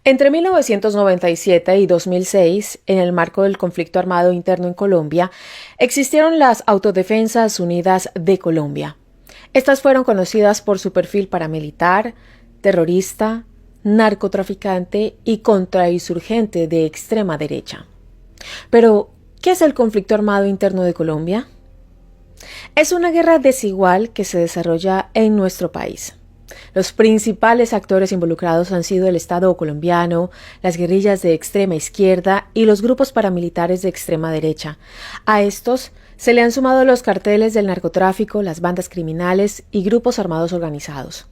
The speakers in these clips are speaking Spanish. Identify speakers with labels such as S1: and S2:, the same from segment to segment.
S1: Entre 1997 y 2006, en el marco del conflicto armado interno en Colombia, existieron las Autodefensas Unidas de Colombia. Estas fueron conocidas por su perfil paramilitar, terrorista, narcotraficante y contrainsurgente de extrema derecha. Pero, ¿qué es el conflicto armado interno de Colombia? Es una guerra desigual que se desarrolla en nuestro país. Los principales actores involucrados han sido el Estado colombiano, las guerrillas de extrema izquierda y los grupos paramilitares de extrema derecha. A estos se le han sumado los carteles del narcotráfico, las bandas criminales y grupos armados organizados.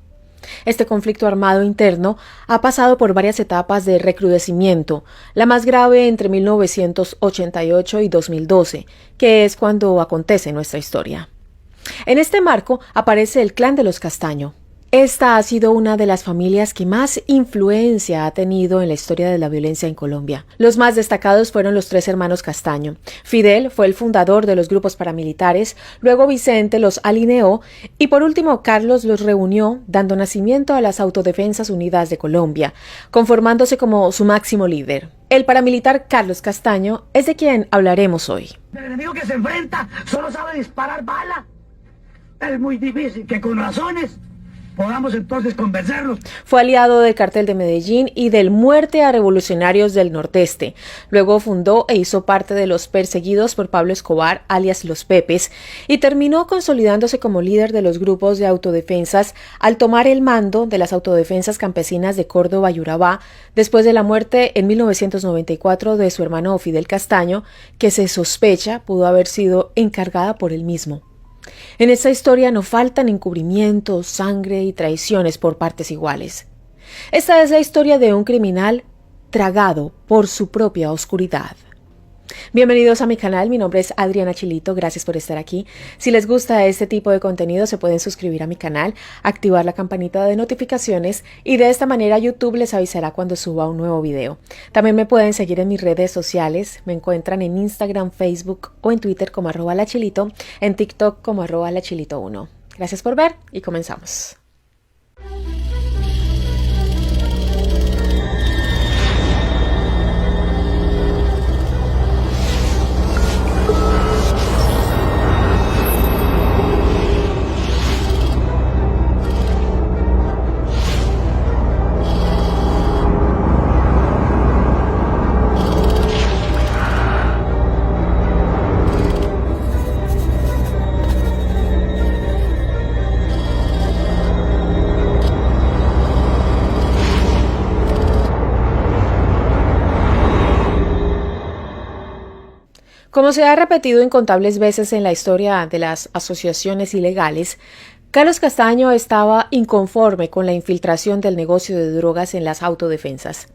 S1: Este conflicto armado interno ha pasado por varias etapas de recrudecimiento, la más grave entre 1988 y 2012, que es cuando acontece nuestra historia. En este marco aparece el Clan de los Castaño. Esta ha sido una de las familias que más influencia ha tenido en la historia de la violencia en Colombia. Los más destacados fueron los tres hermanos Castaño. Fidel fue el fundador de los grupos paramilitares, luego Vicente los alineó y por último Carlos los reunió, dando nacimiento a las Autodefensas Unidas de Colombia, conformándose como su máximo líder. El paramilitar Carlos Castaño es de quien hablaremos hoy.
S2: El enemigo que se enfrenta solo sabe disparar bala. Es muy difícil que con razones podamos entonces convencerlos.
S1: Fue aliado del Cartel de Medellín y del Muerte a Revolucionarios del Nordeste. Luego fundó e hizo parte de los perseguidos por Pablo Escobar, alias Los Pepes, y terminó consolidándose como líder de los grupos de autodefensas al tomar el mando de las autodefensas campesinas de Córdoba y Urabá, después de la muerte en 1994 de su hermano Fidel Castaño, que se sospecha pudo haber sido encargada por él mismo. En esta historia no faltan encubrimientos, sangre y traiciones por partes iguales. Esta es la historia de un criminal tragado por su propia oscuridad. Bienvenidos a mi canal, mi nombre es Adriana Chilito, gracias por estar aquí. Si les gusta este tipo de contenido se pueden suscribir a mi canal, activar la campanita de notificaciones y de esta manera YouTube les avisará cuando suba un nuevo video. También me pueden seguir en mis redes sociales, me encuentran en Instagram, Facebook o en Twitter como @lachilito, en TikTok como @lachilito1. Gracias por ver y comenzamos. Como se ha repetido incontables veces en la historia de las asociaciones ilegales, Carlos Castaño estaba inconforme con la infiltración del negocio de drogas en las autodefensas.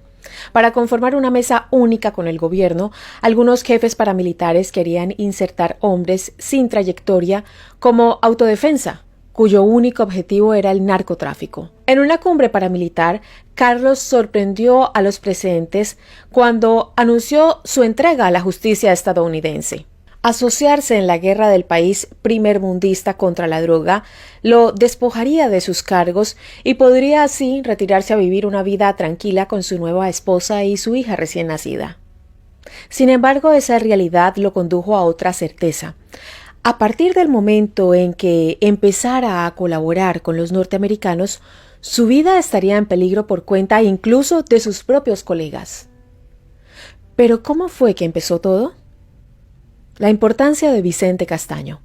S1: Para conformar una mesa única con el gobierno, algunos jefes paramilitares querían insertar hombres sin trayectoria como autodefensa, cuyo único objetivo era el narcotráfico. En una cumbre paramilitar, Carlos sorprendió a los presentes cuando anunció su entrega a la justicia estadounidense. Asociarse en la guerra del país primermundista contra la droga lo despojaría de sus cargos y podría así retirarse a vivir una vida tranquila con su nueva esposa y su hija recién nacida. Sin embargo, esa realidad lo condujo a otra certeza. A partir del momento en que empezara a colaborar con los norteamericanos, su vida estaría en peligro por cuenta incluso de sus propios colegas. ¿Pero cómo fue que empezó todo? La importancia de Vicente Castaño.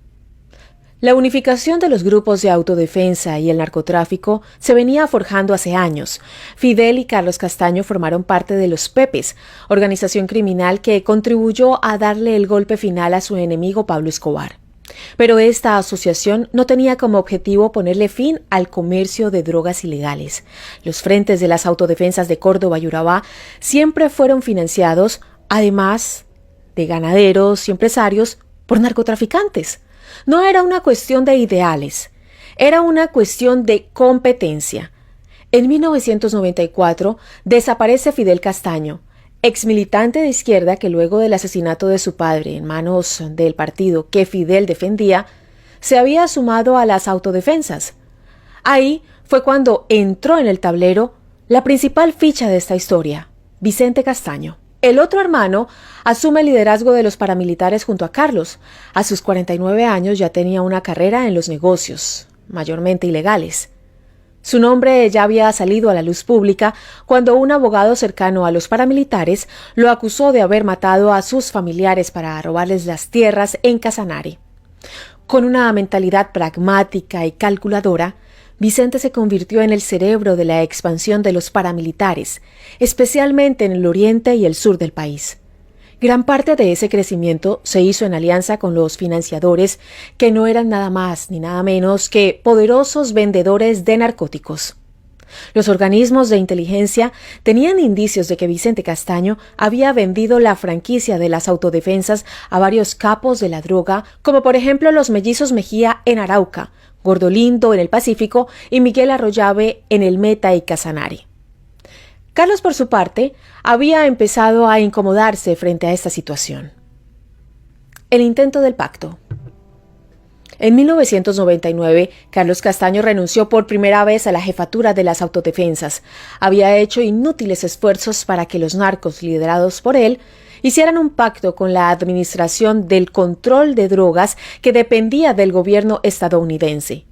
S1: La unificación de los grupos de autodefensa y el narcotráfico se venía forjando hace años. Fidel y Carlos Castaño formaron parte de Los Pepes, organización criminal que contribuyó a darle el golpe final a su enemigo Pablo Escobar. Pero esta asociación no tenía como objetivo ponerle fin al comercio de drogas ilegales. Los frentes de las autodefensas de Córdoba y Urabá siempre fueron financiados, además de ganaderos y empresarios, por narcotraficantes. No era una cuestión de ideales, era una cuestión de competencia. En 1994 desaparece Fidel Castaño, exmilitante de izquierda que luego del asesinato de su padre en manos del partido que Fidel defendía, se había sumado a las autodefensas. Ahí fue cuando entró en el tablero La principal ficha de esta historia, Vicente Castaño. El otro hermano asume el liderazgo de los paramilitares junto a Carlos. A sus 49 años ya tenía una carrera en los negocios, mayormente ilegales. Su nombre ya había salido a la luz pública cuando un abogado cercano a los paramilitares lo acusó de haber matado a sus familiares para robarles las tierras en Casanare. Con una mentalidad pragmática y calculadora, Vicente se convirtió en el cerebro de la expansión de los paramilitares, especialmente en el oriente y el sur del país. Gran parte de ese crecimiento se hizo en alianza con los financiadores, que no eran nada más ni nada menos que poderosos vendedores de narcóticos. Los organismos de inteligencia tenían indicios de que Vicente Castaño había vendido la franquicia de las autodefensas a varios capos de la droga, como por ejemplo los mellizos Mejía en Arauca, Gordolindo en el Pacífico y Miguel Arroyave en el Meta y Casanare. Carlos, por su parte, había empezado a incomodarse frente a esta situación. El intento del pacto. En 1999, Carlos Castaño renunció por primera vez a la jefatura de las autodefensas. Había hecho inútiles esfuerzos para que los narcos liderados por él hicieran un pacto con la Administración del Control de Drogas que dependía del gobierno estadounidense.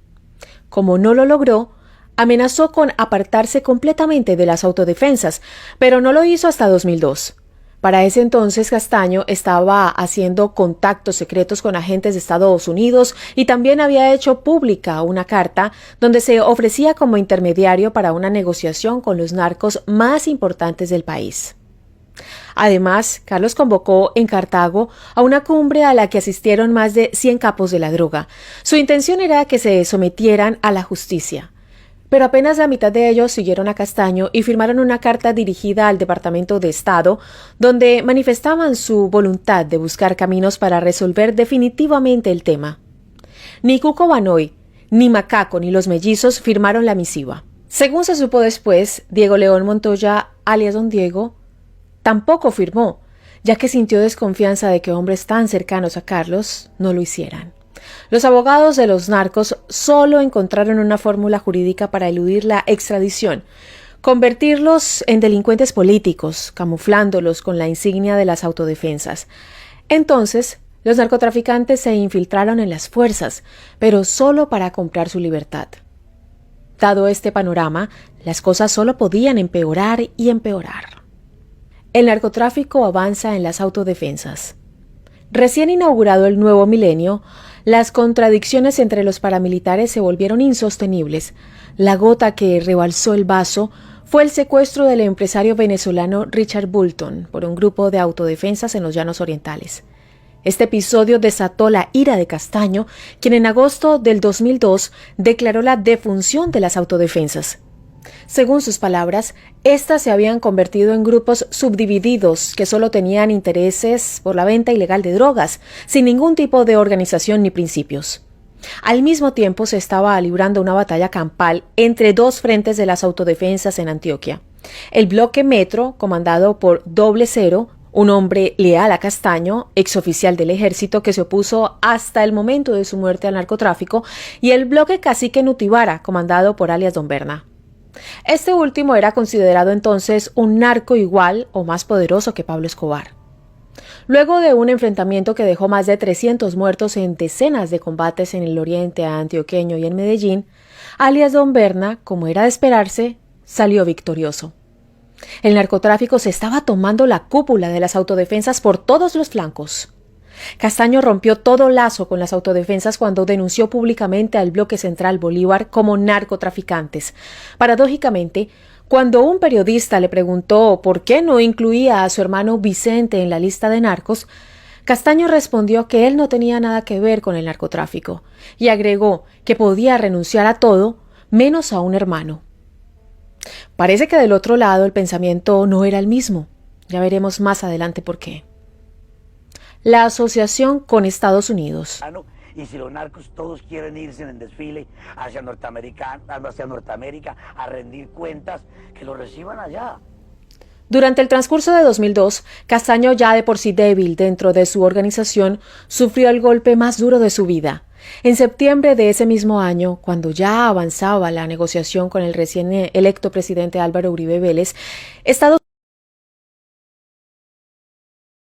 S1: Como no lo logró, amenazó con apartarse completamente de las autodefensas, pero no lo hizo hasta 2002. Para ese entonces, Castaño estaba haciendo contactos secretos con agentes de Estados Unidos y también había hecho pública una carta donde se ofrecía como intermediario para una negociación con los narcos más importantes del país. Además, Carlos convocó en Cartago a una cumbre a la que asistieron más de 100 capos de la droga. Su intención era que se sometieran a la justicia. Pero apenas la mitad de ellos siguieron a Castaño y firmaron una carta dirigida al Departamento de Estado, donde manifestaban su voluntad de buscar caminos para resolver definitivamente el tema. Ni Cuco Banoy, ni Macaco, ni los mellizos firmaron la misiva. Según se supo después, Diego León Montoya, alias Don Diego, tampoco firmó, ya que sintió desconfianza de que hombres tan cercanos a Carlos no lo hicieran. Los abogados de los narcos solo encontraron una fórmula jurídica para eludir la extradición: convertirlos en delincuentes políticos, camuflándolos con la insignia de las autodefensas. Entonces, los narcotraficantes se infiltraron en las fuerzas, pero solo para comprar su libertad. Dado este panorama, las cosas solo podían empeorar y empeorar. El narcotráfico avanza en las autodefensas. Recién inaugurado el nuevo milenio, las contradicciones entre los paramilitares se volvieron insostenibles. La gota que rebalsó el vaso fue el secuestro del empresario venezolano Richard Bulton por un grupo de autodefensas en los Llanos Orientales. Este episodio desató la ira de Castaño, quien en agosto del 2002 declaró la defunción de las autodefensas. Según sus palabras, estas se habían convertido en grupos subdivididos que solo tenían intereses por la venta ilegal de drogas, sin ningún tipo de organización ni principios. Al mismo tiempo se estaba librando una batalla campal entre dos frentes de las autodefensas en Antioquia. El bloque Metro, comandado por Doble Cero, un hombre leal a Castaño, exoficial del ejército que se opuso hasta el momento de su muerte al narcotráfico, y el bloque Cacique Nutibara, comandado por alias Don Berna. Este último era considerado entonces un narco igual o más poderoso que Pablo Escobar. Luego de un enfrentamiento que dejó más de 300 muertos en decenas de combates en el oriente antioqueño y en Medellín, alias Don Berna, como era de esperarse, salió victorioso. El narcotráfico se estaba tomando la cúpula de las autodefensas por todos los flancos. Castaño rompió todo lazo con las autodefensas cuando denunció públicamente al bloque central Bolívar como narcotraficantes. Paradójicamente, cuando un periodista le preguntó por qué no incluía a su hermano Vicente en la lista de narcos, Castaño respondió que él no tenía nada que ver con el narcotráfico y agregó que podía renunciar a todo menos a un hermano. Parece que del otro lado el pensamiento no era el mismo. Ya veremos más adelante por qué. La asociación con Estados Unidos.
S2: Y si los narcos todos quieren irse en el desfile hacia Norteamérica a rendir cuentas, que lo reciban allá.
S1: Durante el transcurso de 2002, Castaño, ya de por sí débil dentro de su organización, sufrió el golpe más duro de su vida. En septiembre de ese mismo año, cuando ya avanzaba la negociación con el recién electo presidente Álvaro Uribe Vélez, Estados